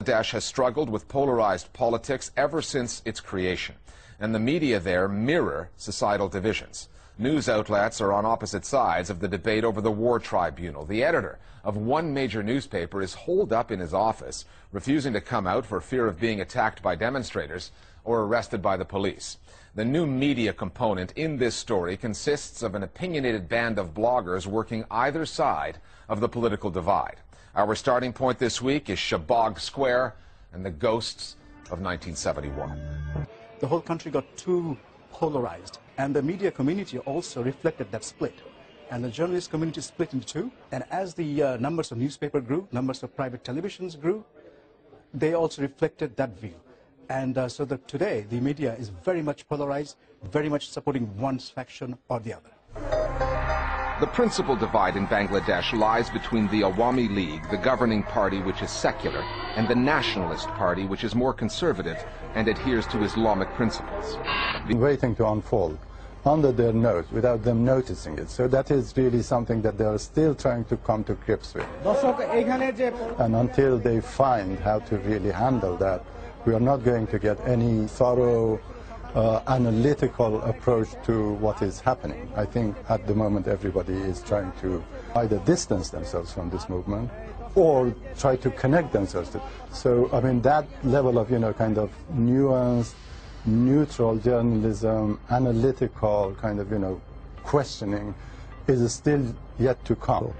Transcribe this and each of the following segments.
Bangladesh has struggled with polarized politics ever since its creation, and the media there mirror societal divisions. News outlets are on opposite sides of the debate over the war tribunal. The editor of one major newspaper is holed up in his office, refusing to come out for fear of being attacked by demonstrators or arrested by the police. The new media component in this story consists of an opinionated band of bloggers working either side of the political divide. Our starting point this week is Shahbag Square and the ghosts of 1971. The whole country got too polarized, and the media community also reflected that split. And the journalist community split into two, and as the numbers of newspaper grew, numbers of private televisions grew, they also reflected that view. And so that today, the media is very much polarized, very much supporting one faction or the other. The principal divide in Bangladesh lies between the Awami League, the governing party which is secular, and the Nationalist Party which is more conservative and adheres to Islamic principles. Waiting to unfold under their nose without them noticing it. So that is really something that they are still trying to come to grips with. And until they find how to really handle that, we are not going to get any thorough analytical approach to what is happening. I think at the moment everybody is trying to either distance themselves from this movement or try to connect themselves to it. So, I mean, that level of, kind of nuanced, neutral journalism, analytical kind of, questioning is still yet to come.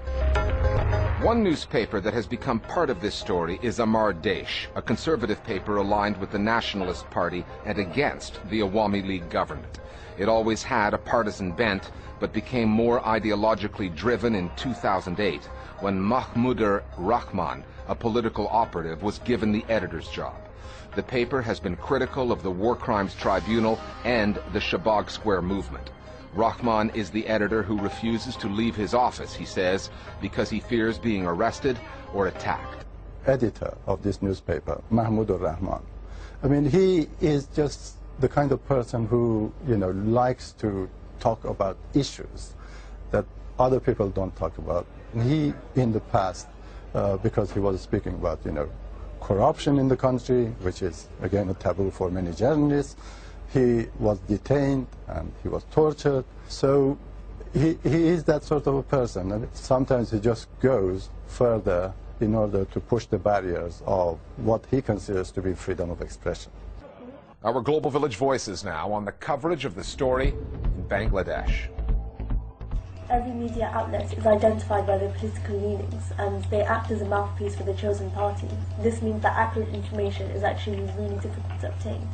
One newspaper that has become part of this story is Amar Desh, a conservative paper aligned with the Nationalist Party and against the Awami League government. It always had a partisan bent, but became more ideologically driven in 2008 when Mahmudur Rahman, a political operative, was given the editor's job. The paper has been critical of the War Crimes Tribunal and the Shahbag Square movement. Rahman is the editor who refuses to leave his office, he says, because he fears being arrested or attacked. Editor of this newspaper, Mahmudur Rahman. I mean, he is just the kind of person who, likes to talk about issues that other people don't talk about. And he, in the past, because he was speaking about, corruption in the country, which is, again, a taboo for many journalists, he was detained and he was tortured. So he is that sort of a person. And sometimes he just goes further in order to push the barriers of what he considers to be freedom of expression. Our Global Village Voices now on the coverage of the story in Bangladesh. Every media outlet is identified by their political leanings, and they act as a mouthpiece for the chosen party. This means that accurate information is actually really difficult to obtain.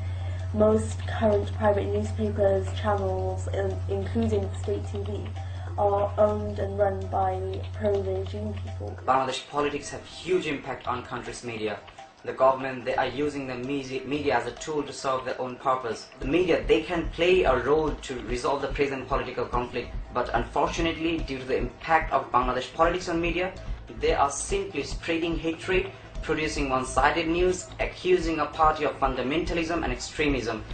Most current private newspapers, channels, including state TV, are owned and run by pro-regime people. Bangladesh politics have huge impact on country's media. The government, they are using the media as a tool to serve their own purpose. The media, they can play a role to resolve the present political conflict, but unfortunately, due to the impact of Bangladesh politics on media, they are simply spreading hatred, producing one-sided news, accusing a party of fundamentalism and extremism.